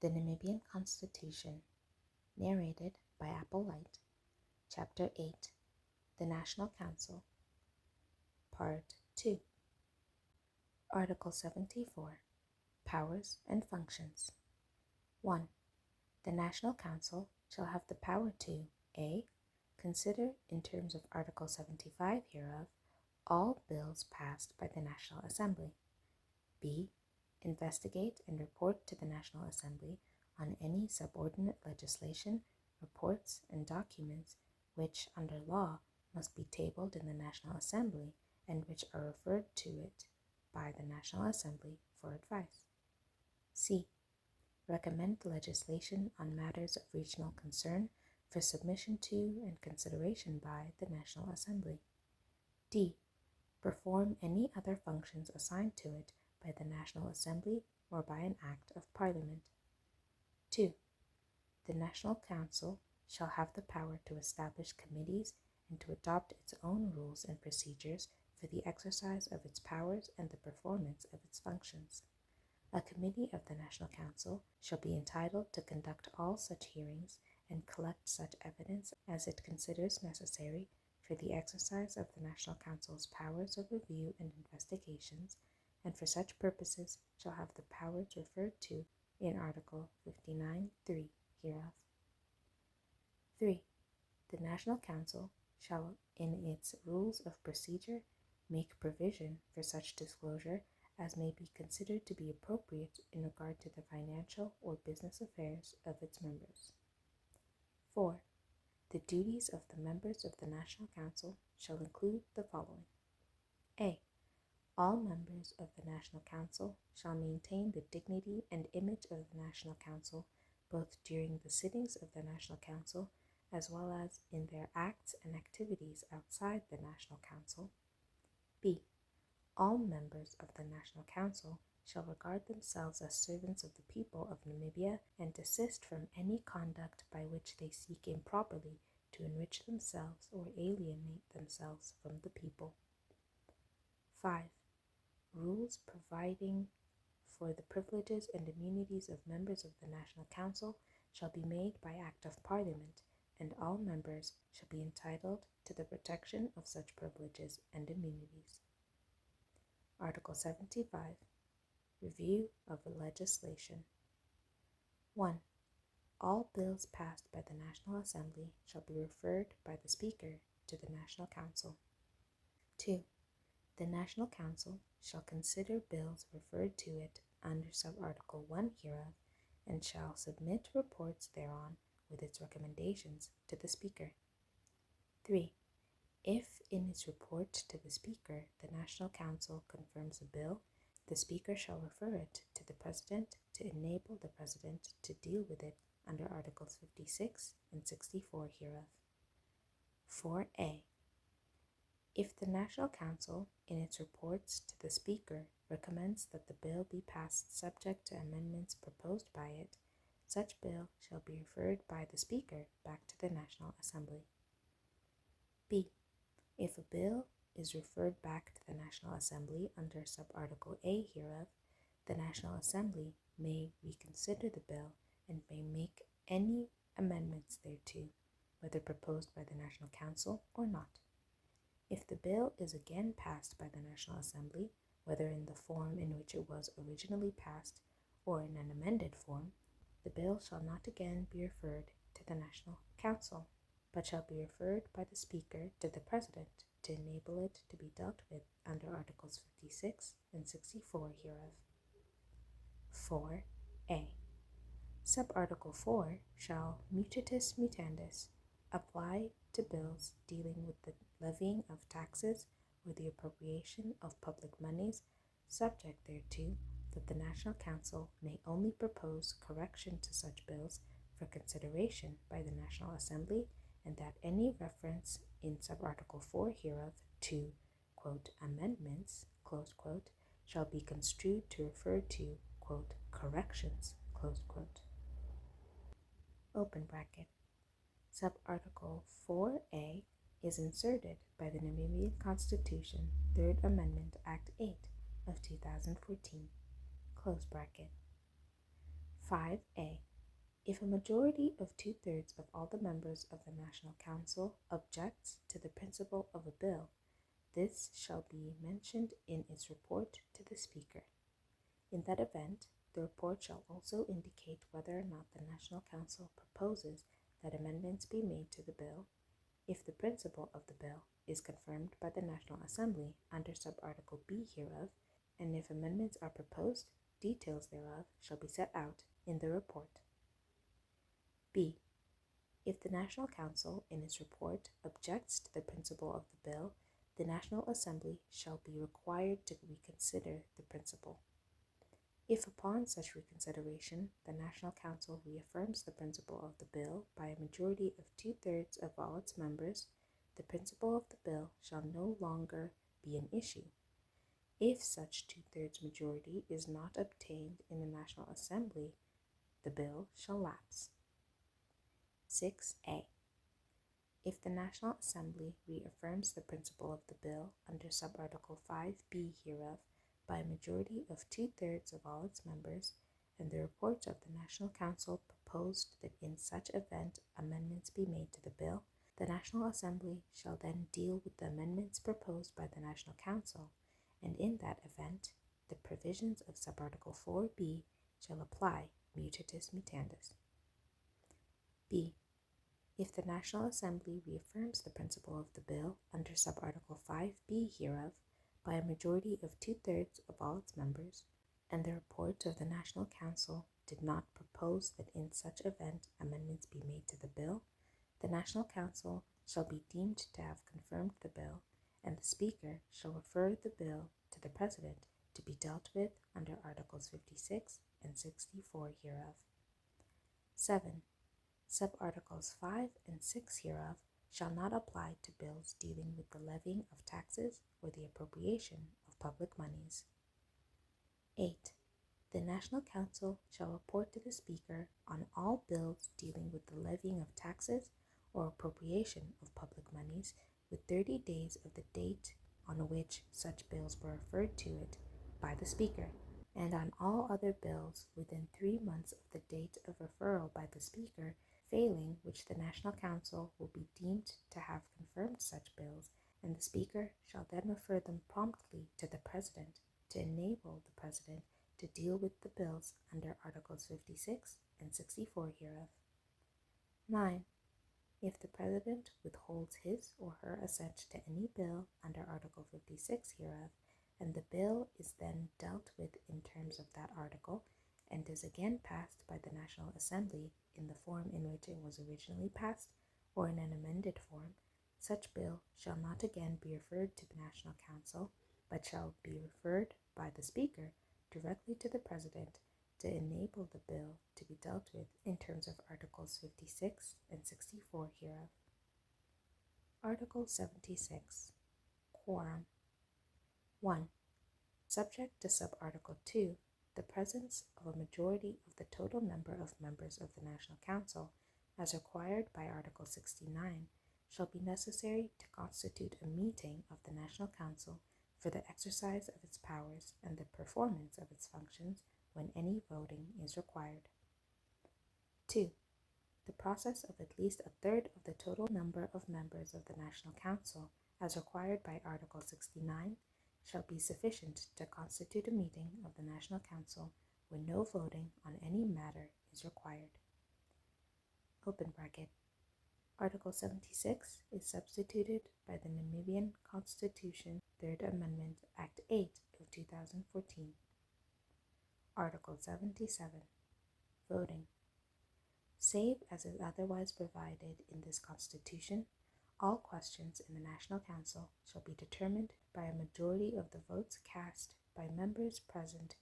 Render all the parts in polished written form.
The Namibian Constitution, narrated by Applelight, Chapter 8, The National Council, Part 2. Article 74, Powers and Functions. 1. The National Council shall have the power to a. Consider, in terms of Article 75 hereof, all bills passed by the National Assembly. b. Investigate and report to the National Assembly on any subordinate legislation, reports, and documents which, under law, must be tabled in the National Assembly and which are referred to it by the National Assembly for advice. c. Recommend legislation on matters of regional concern for submission to and consideration by the National Assembly. d. Perform any other functions assigned to it by the National Assembly or by an Act of Parliament. 2. The National Council shall have the power to establish committees and to adopt its own rules and procedures for the exercise of its powers and the performance of its functions. A committee of the National Council shall be entitled to conduct all such hearings and collect such evidence as it considers necessary for the exercise of the National Council's powers of review and investigations, and for such purposes shall have the powers referred to in Article 59.3 hereof. 3. The National Council shall, in its rules of procedure, make provision for such disclosure as may be considered to be appropriate in regard to the financial or business affairs of its members. 4. The duties of the members of the National Council shall include the following. a. All members of the National Council shall maintain the dignity and image of the National Council both during the sittings of the National Council as well as in their acts and activities outside the National Council. b. All members of the National Council shall regard themselves as servants of the people of Namibia and desist from any conduct by which they seek improperly to enrich themselves or alienate themselves from the people. 5. Rules providing for the privileges and immunities of members of the National Council shall be made by Act of Parliament, and all members shall be entitled to the protection of such privileges and immunities. Article 75. Review of legislation. 1. All bills passed by the National Assembly shall be referred by the Speaker to the National Council. 2. The National Council shall consider bills referred to it under Sub-Article 1 hereof, and shall submit reports thereon with its recommendations to the Speaker. 3. If in its report to the Speaker the National Council confirms a bill, the Speaker shall refer it to the President to enable the President to deal with it under Articles 56 and 64 hereof. 4a. If the National Council, in its reports to the Speaker, recommends that the bill be passed subject to amendments proposed by it, such bill shall be referred by the Speaker back to the National Assembly. b. If a bill is referred back to the National Assembly under Sub-Article A hereof, the National Assembly may reconsider the bill and may make any amendments thereto, whether proposed by the National Council or not. If the bill is again passed by the National Assembly, whether in the form in which it was originally passed or in an amended form, the bill shall not again be referred to the National Council, but shall be referred by the Speaker to the President to enable it to be dealt with under Articles 56 and 64 hereof. 4a. Sub-Article 4 shall, mutatis mutandis, apply to bills dealing with the levying of taxes or the appropriation of public monies, subject thereto, that the National Council may only propose correction to such bills for consideration by the National Assembly, and that any reference in Sub-Article 4 hereof to, quote, amendments, close quote, shall be construed to refer to, quote, corrections, close quote. Open bracket. Sub-Article 4a is inserted by the Namibian Constitution, 3rd Amendment, Act 8 of 2014, close bracket. 5A. If a majority of 2/3 of all the members of the National Council objects to the principle of a bill, this shall be mentioned in its report to the Speaker. In that event, the report shall also indicate whether or not the National Council proposes that amendments be made to the bill, if the principle of the bill is confirmed by the National Assembly under Subarticle B hereof, and if amendments are proposed, details thereof shall be set out in the report. B. If the National Council in its report objects to the principle of the bill, the National Assembly shall be required to reconsider the principle. If upon such reconsideration the National Council reaffirms the principle of the bill by a majority of 2/3 of all its members, the principle of the bill shall no longer be an issue. If such 2/3 majority is not obtained in the National Assembly, the bill shall lapse. 6A. If the National Assembly reaffirms the principle of the bill under Subarticle 5B hereof by a majority of 2/3 of all its members, and the report of the National Council proposed that in such event amendments be made to the bill, the National Assembly shall then deal with the amendments proposed by the National Council, and in that event the provisions of Subarticle 4B shall apply mutatis mutandis. B. If the National Assembly reaffirms the principle of the bill under Subarticle 5B hereof by a majority of 2/3 of all its members, and the report of the National Council did not propose that in such event amendments be made to the bill, the National Council shall be deemed to have confirmed the bill, and the Speaker shall refer the bill to the President to be dealt with under Articles 56 and 64 hereof. 7. Subarticles 5 and 6 hereof shall not apply to bills dealing with the levying of taxes or the appropriation of public monies. 8. The National Council shall report to the Speaker on all bills dealing with the levying of taxes or appropriation of public monies with 30 days of the date on which such bills were referred to it by the Speaker, and on all other bills within 3 months of the date of referral by the Speaker, failing which the National Council will be deemed to have confirmed such bills, and the Speaker shall then refer them promptly to the President to enable the President to deal with the bills under Articles 56 and 64 hereof. 9. If the President withholds his or her assent to any bill under Article 56 hereof, and the bill is then dealt with in terms of that article, and is again passed by the National Assembly in the form in which it was originally passed, or in an amended form, such bill shall not again be referred to the National Council, but shall be referred by the Speaker directly to the President to enable the bill to be dealt with in terms of Articles 56 and 64 hereof. Article 76. Quorum. 1. Subject to Subarticle 2, the presence of a majority of the total number of members of the National Council, as required by Article 69, shall be necessary to constitute a meeting of the National Council for the exercise of its powers and the performance of its functions when any voting is required. 2. The process of at least 1/3 of the total number of members of the National Council, as required by Article 69, shall be sufficient to constitute a meeting of the National Council when no voting on any matter is required. Open bracket. Article 76 is substituted by the Namibian Constitution, 3rd Amendment, Act 8 of 2014. Article 77. Voting. Save as is otherwise provided in this Constitution, all questions in the National Council shall be determined by a majority of the votes cast by members present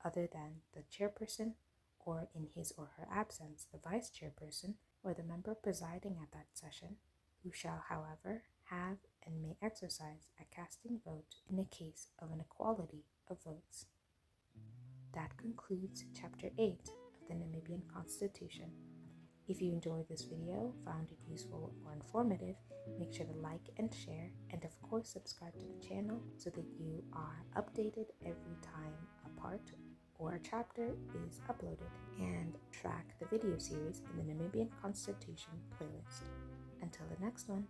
other than the chairperson, or in his or her absence the vice chairperson, or the member presiding at that session, who shall, however, have and may exercise a casting vote in a case of an equality of votes. That concludes Chapter 8 of the Namibian Constitution. If you enjoyed this video, found it useful or informative, make sure to like and share, and of course subscribe to the channel so that you are updated every time a part or a chapter is uploaded, and track the video series in the Namibian Constitution playlist. Until the next one.